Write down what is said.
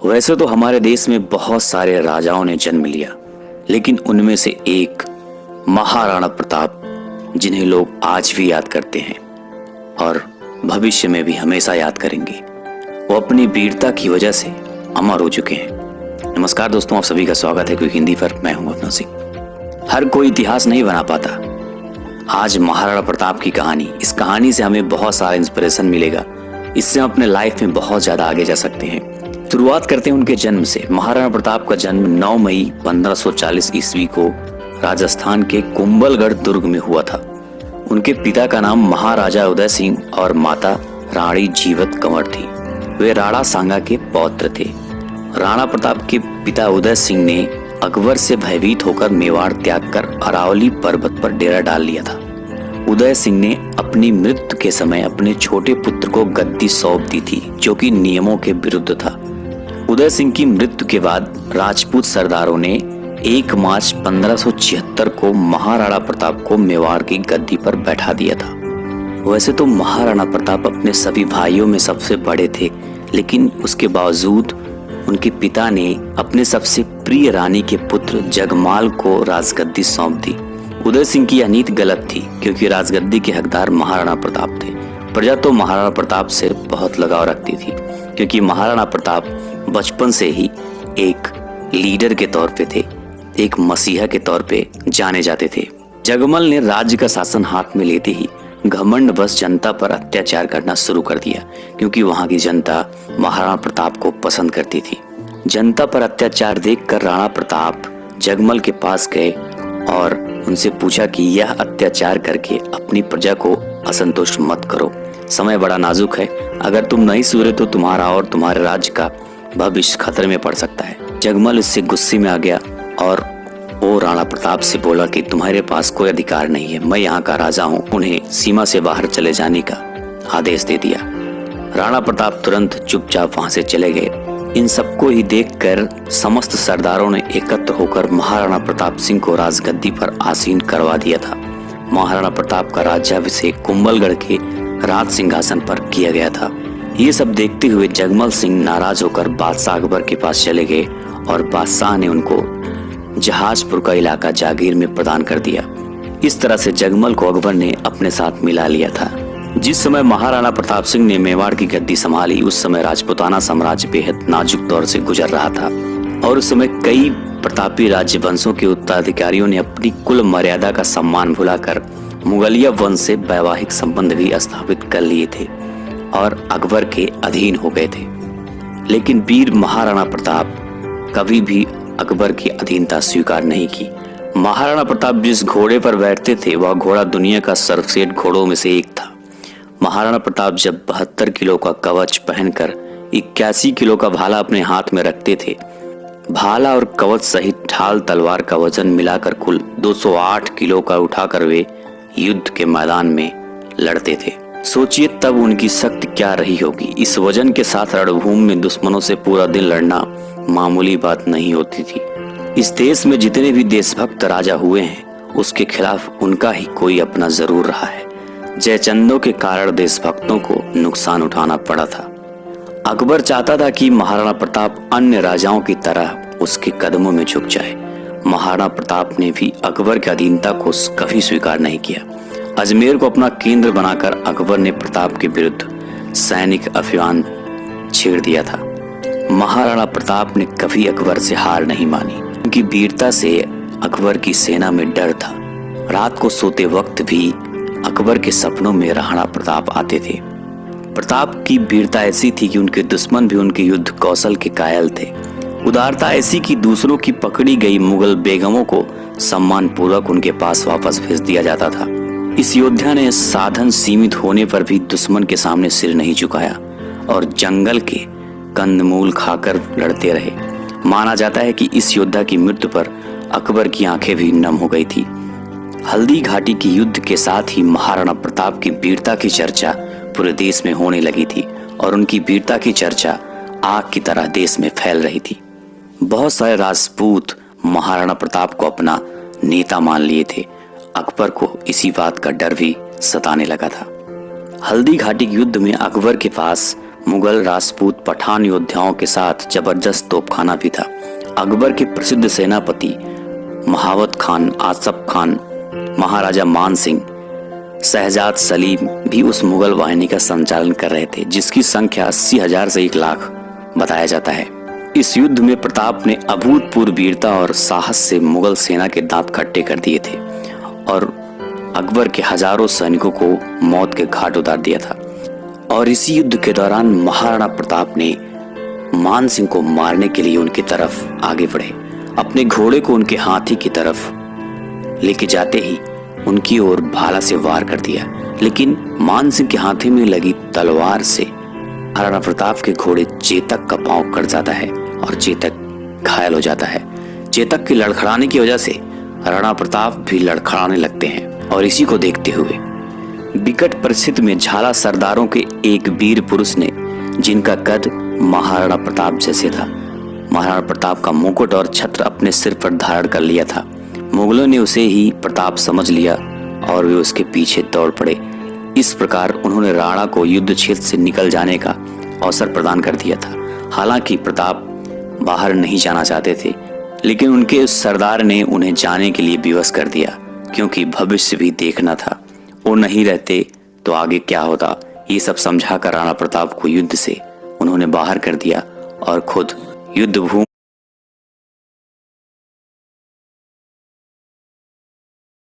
वैसे तो हमारे देश में बहुत सारे राजाओं ने जन्म लिया, लेकिन उनमें से एक महाराणा प्रताप, जिन्हें लोग आज भी याद करते हैं और भविष्य में भी हमेशा याद करेंगे, वो अपनी वीरता की वजह से अमर हो चुके हैं। नमस्कार दोस्तों, आप सभी का स्वागत है क्विक हिंदी पर। मैं हूं अपना सिंह। हर कोई इतिहास नहीं बना पाता। आज महाराणा प्रताप की कहानी, इस कहानी से हमें बहुत सारा इंस्पिरेशन मिलेगा। इससे हम अपने लाइफ में बहुत ज्यादा आगे जा सकते हैं। शुरुआत करते हैं उनके जन्म से। महाराणा प्रताप का जन्म 9 मई 1540 ईस्वी को राजस्थान के कुंभलगढ़ दुर्ग में हुआ था। उनके पिता का नाम महाराजा उदय सिंह और माता रानी जीवत कंवर थी। वे राणा सांगा के पौत्र थे। राणा प्रताप के पिता उदय सिंह ने अकबर से भयभीत होकर मेवाड़ त्याग कर अरावली पर्वत पर डेरा डाल लिया था। उदय सिंह ने अपनी मृत्यु के समय अपने छोटे पुत्र को गद्दी सौंप दी थी, जो कि नियमों के विरुद्ध था। उदय सिंह की मृत्यु के बाद राजपूत सरदारों ने 1 मार्च 1576 को महाराणा प्रताप को मेवाड़ की गद्दी पर बैठा दिया था। वैसे तो महाराणा प्रताप अपने सभी भाइयों में सबसे बड़े थे, लेकिन उसके बावजूद उनके पिता ने अपने सबसे प्रिय रानी के पुत्र जगमाल को राजगद्दी सौंप दी। उदय सिंह की यह नीति गलत थी, क्योंकि राजगद्दी के हकदार महाराणा प्रताप थे। प्रजा तो महाराणा प्रताप से बहुत लगाव रखती थी, क्योंकि महाराणा प्रताप बचपन से ही एक लीडर के तौर पे थे, एक मसीहा के तौर पे जाने जाते थे। जगमल ने राज्य का शासन हाथ में लेते ही घमंड बस जनता पर अत्याचार करना शुरू कर दिया, क्योंकि वहां की जनता महाराणा प्रताप को पसंद करती थी। जनता पर अत्याचार देखकर राणा प्रताप जगमल के पास गए और उनसे पूछा कि यह अत्याचार करके अपनी प्रजा को असंतुष्ट मत करो। समय बड़ा नाजुक है, अगर तुम नहीं सुधरे तो तुम्हारा और तुम्हारे राज्य का भविष्य खतरे में पड़ सकता है। जगमल इससे गुस्से में आ गया और वो राणा प्रताप से बोला कि तुम्हारे पास कोई अधिकार नहीं है, मैं यहाँ का राजा हूँ। उन्हें सीमा से बाहर चले जाने का आदेश दे दिया। राणा प्रताप तुरंत चुपचाप वहां से चले गए। इन सबको ही देखकर समस्त सरदारों ने एकत्र होकर महाराणा प्रताप सिंह को राजगद्दी पर आसीन करवा दिया था। महाराणा प्रताप का राज्याभिषेक कुंभलगढ़ के राज सिंहासन पर किया गया था। ये सब देखते हुए जगमल सिंह नाराज होकर बादशाह अकबर के पास चले गए और बादशाह ने उनको जहाजपुर का इलाका जागीर में प्रदान कर दिया। इस तरह से जगमल को अकबर ने अपने साथ मिला लिया था। जिस समय महाराणा प्रताप सिंह ने मेवाड़ की गद्दी संभाली, उस समय राजपूताना साम्राज्य बेहद नाजुक दौर से गुजर रहा था और उस समय कई प्रतापी राज्य वंशों के उत्तराधिकारियों ने अपनी कुल मर्यादा का सम्मान भुलाकर मुगलिया वंश से वैवाहिक संबंध भी स्थापित कर लिए थे और अकबर के अधीन हो गए थे। लेकिन वीर महाराणा प्रताप कभी भी अकबर की अधीनता स्वीकार नहीं की। महाराणा प्रताप जिस घोड़े पर बैठते थे, वह घोड़ा दुनिया का सर्वश्रेष्ठ घोड़ों में से एक था। महाराणा प्रताप जब 72 किलो का कवच पहनकर 81 किलो का भाला अपने हाथ में रखते थे, भाला और कवच सहित ढाल तलवार का वजन मिलाकर कुल 208 किलो का उठाकर वे युद्ध के मैदान में लड़ते थे। सोचिए तब उनकी शक्ति क्या रही होगी। इस वजन के साथ रणभूमि में दुश्मनों से पूरा दिन लड़ना मामूली बात नहीं होती थी। इस देश में जितने भी देशभक्त राजा हुए हैं, उसके खिलाफ उनका ही कोई अपना जरूर रहा है। जयचंदों के कारण देशभक्तों को नुकसान उठाना पड़ा था। अकबर चाहता था कि महाराणा प्रताप अन्य राजाओं की तरह उसके कदमों में झुक जाए। महाराणा प्रताप ने भी अकबर की अधीनता को कभी स्वीकार नहीं किया। अजमेर को अपना केंद्र बनाकर अकबर ने प्रताप के विरुद्ध सैनिक अभियान छेड़ दिया था। महाराणा प्रताप ने कभी अकबर से हार नहीं मानी। उनकी वीरता से अकबर की सेना में डर था। रात को सोते वक्त भी अकबर के सपनों में राणा प्रताप आते थे। प्रताप की वीरता ऐसी थी कि उनके दुश्मन भी उनके युद्ध कौशल के कायल थे। उदारता ऐसी कि दूसरों की पकड़ी गई मुगल बेगमों को सम्मान पूर्वक उनके पास वापस भेज दिया जाता था। इस योद्धा ने साधन सीमित होने पर भी दुश्मन के सामने सिर नहीं झुकाया और जंगल के कंदमूल खाकर लड़ते रहे। माना जाता है कि इस योद्धा की मृत्यु पर अकबर की आंखें भी नम हो गई थी। हल्दी घाटी की युद्ध के साथ ही महाराणा प्रताप की वीरता की चर्चा पूरे देश में होने लगी थी और उनकी वीरता की चर्चा आग की तरह देश में फैल रही थी। बहुत सारे राजपूत महाराणा प्रताप को अपना नेता मान लिए थे। अकबर को इसी बात का डर भी सताने लगा था। हल्दी घाटी के युद्ध में अकबर के पास मुगल, राजपूत, पठान योद्धाओं के साथ जबरदस्त तोपखाना भी था। अकबर के प्रसिद्ध सेनापति महावत खान, आसफ खान, महाराजा मान सिंह, शहजाद सलीम भी उस मुगल वाहिनी का संचालन कर रहे थे, जिसकी संख्या 80,000 से 1 लाख बताया जाता है। इस युद्ध में प्रताप ने अभूतपूर्व वीरता और साहस से मुगल सेना के दांत खट्टे कर दिए थे और अकबर के हजारों सैनिकों को मौत के घाट उतार दिया था। और इसी युद्ध के दौरान महाराणा प्रताप ने मान सिंह को मारने के लिए उनकी तरफ आगे बढ़े। अपने घोड़े को उनके हाथी की तरफ लेके जाते ही उनकी ओर भाला से वार कर दिया, लेकिन मान सिंह के हाथी में लगी तलवार से महाराणा प्रताप के घोड़े चेतक का पांव कट जाता है और चेतक घायल हो जाता है। चेतक के लड़खड़ाने की वजह से राणा प्रताप भी लड़खड़ाने लगते हैं और इसी को देखते हुए विकट परिस्थिति में झाला सरदारों के एक वीर पुरुष ने, जिनका कद महाराणा प्रताप जैसे था, महाराणा प्रताप का मुकुट और छत्र अपने सिर पर धारण कर लिया था। मुगलों ने उसे ही प्रताप समझ लिया और वे उसके पीछे दौड़ पड़े। इस प्रकार उन्होंने राणा को युद्ध क्षेत्र से निकल जाने का अवसर प्रदान कर दिया था। हालांकि प्रताप बाहर नहीं जाना चाहते थे, लेकिन उनके उस सरदार ने उन्हें जाने के लिए विवश कर दिया, क्योंकि भविष्य भी देखना था। वो नहीं रहते तो आगे क्या होता, ये सब समझाकर राणा प्रताप को युद्ध से उन्होंने बाहर कर दिया और खुद युद्ध भूमि